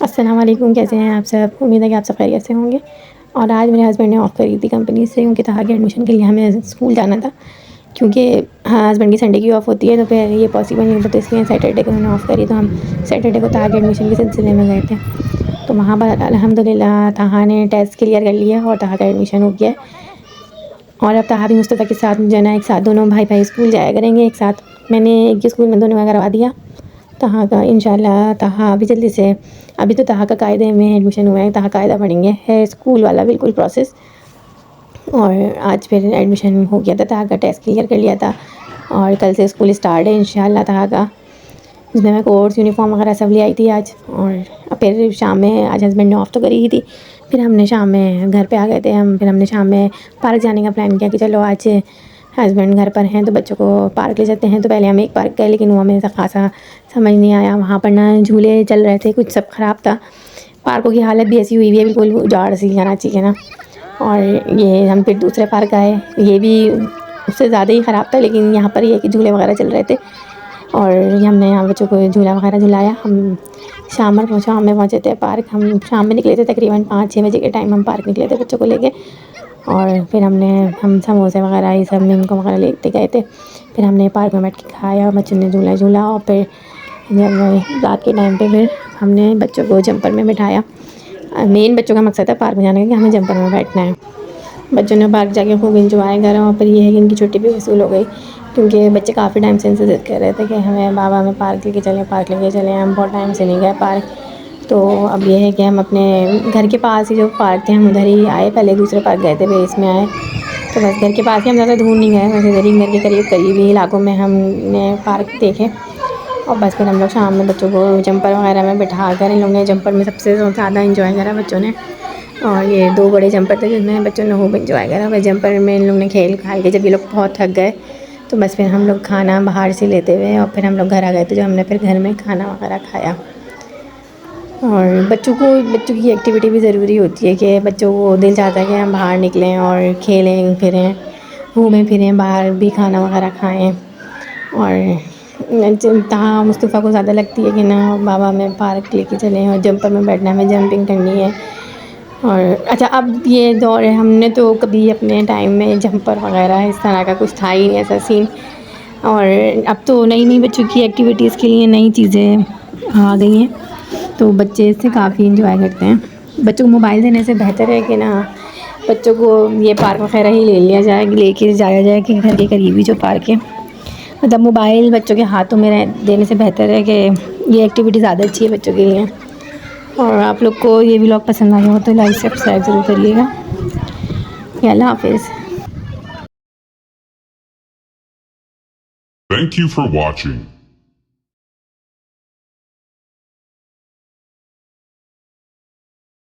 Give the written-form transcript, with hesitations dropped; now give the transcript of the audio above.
अस्सलाम वालेकुम, कैसे हैं आप सब। उम्मीद है कि आप सब खैरियत से होंगे। और आज मेरे हस्बैंड ने ऑफ़ करी थी कंपनी से, उनके ताहा के एडमिशन के लिए हमें स्कूल जाना था, क्योंकि हाँ हस्बैंड की संडे की ऑफ़ होती है, तो फिर ये पॉसिबल नहीं होता, तो इसलिए सैटरडे को उन्होंने ऑफ़ करी, तो हम सैटरडे को ताहा के एडमिशन के सिलसिले में गए थे। तो वहाँ पर अल्हम्दुलिल्लाह ताहा ने टेस्ट क्लियर कर लिया और ताहा का एडमिशन हो गया है। और अब ताहा भी मुस्तफ़ा के साथ जो है ना, एक साथ दोनों भाई भाई स्कूल जाया करेंगे एक साथ। मैंने एक ही स्कूल में दोनों का करवा दिया ताहा का। इंशाल्लाह ताहा अभी जल्दी से, अभी तो ताहा का कायदे में एडमिशन हुआ है, ताहा कायदा पढ़ेंगे, है स्कूल वाला बिल्कुल प्रोसेस। और आज फिर एडमिशन हो गया था, ताहा का टेस्ट क्लियर कर लिया था और कल से स्कूल स्टार्ट है इंशाल्लाह ताहा का। जिसमें मैं कोर्स यूनिफॉर्म वगैरह सब ले आई थी आज। और फिर शाम में आज हस्बैंड ने ऑफ़ तो करी ही थी, फिर हमने शाम में घर पे आ गए थे हम। फिर हमने शाम में पार्क जाने का प्लान किया कि चलो आज हस्बैंड घर पर हैं तो बच्चों को पार्क ले जाते हैं। तो पहले हम एक पार्क गए, लेकिन वो हमें ऐसा खासा समझ नहीं आया। वहाँ पर ना झूले चल रहे थे, कुछ सब ख़राब था। पार्कों की हालत भी ऐसी हुई हुई है, बिल्कुल उजाड़ सी कराची के ना। और ये हम फिर दूसरे पार्क आए, ये भी उससे ज़्यादा ही ख़राब था, लेकिन यहाँ पर ये कि झूले वगैरह चल रहे थे और हमने यहाँ बच्चों को झूला वगैरह झुलाया। हम शाम में पहुँचे थे पार्क। हम शाम में निकले थे, तकरीबन 5-6 बजे के टाइम हम पार्क निकले थे बच्चों को लेके। और फिर हम समोसे वगैरह ये सब निमको वगैरह लेते गए थे। फिर हमने पार्क में बैठ के खाया, बच्चों ने झूला झूला। और फिर जब रात के टाइम पे फिर हमने बच्चों को जंपर में बिठाया। मेन बच्चों का मकसद है पार्क में जाने का कि हमें जंपर में बैठना है। बच्चों ने पार्क जाके खूब इंजॉय करा। और फिर ये है कि इनकी छुट्टी भी वसूल हो गई, क्योंकि बच्चे काफ़ी टाइम से इंतज़ार कर रहे थे कि हमें बाबा हमें पार्क लेके चलें, पार्क लेके चलें। हम बहुत टाइम से नहीं गए पार्क। तो अब ये है कि हम अपने घर के पास ही जो पार्क थे हम उधर ही आए। पहले दूसरे पार्क गए थे, फिर इसमें आए। तो बस घर के पास ही, हम ज़्यादा दूर नहीं गए, बस इधर ही घर के करीबी इलाकों में हमने पार्क देखे। और बस फिर हम लोग शाम में बच्चों को जंपर वगैरह में बिठा कर, इन लोगों ने जंपर में सबसे ज़्यादा इंजॉय करा बच्चों ने। और ये 2 बड़े जंपर थे जिसमें बच्चों ने खूब इंजॉय करा। वह जंपर में इन लोगों ने खेल खाल के जब ये लोग बहुत थक गए, तो बस फिर हम लोग खाना बाहर से लेते हुए और फिर हम लोग घर आ गए थे, जो हमने फिर घर में खाना वगैरह खाया। और बच्चों की एक्टिविटी भी ज़रूरी होती है कि बच्चों को दिल चाहता है कि हम बाहर निकलें और खेलें फिरें, घूमें फिरें, बाहर भी खाना वगैरह खाएँ। और जहाँ मुस्तफ़ा को ज़्यादा लगती है कि ना बाबा हमें पार्क लेके चलें और जंपर में बैठना है, हमें जंपिंग करनी है। और अच्छा, अब ये दौर है, हमने तो कभी अपने टाइम में जंपर वगैरह इस तरह का कुछ था ही नहीं ऐसा सीन। और अब तो नई बच्चों की एक्टिविटीज़ के लिए नई चीज़ें आ गई हैं, तो बच्चे इससे काफ़ी इंजॉय करते हैं। बच्चों को मोबाइल देने से बेहतर है कि ना बच्चों को ये पार्क वगैरह ही ले लिया जाए, लेके जाया जाए कि घर के करीबी जो पार्क है। मतलब मोबाइल बच्चों के हाथों में देने से बेहतर है कि ये एक्टिविटी ज़्यादा अच्छी है बच्चों के लिए। और आप लोग को ये व्लॉग पसंद आया हो तो लाइक सब्सक्राइब ज़रूर करिएगा। अल्लाह हाफिज़। Thank you for watching.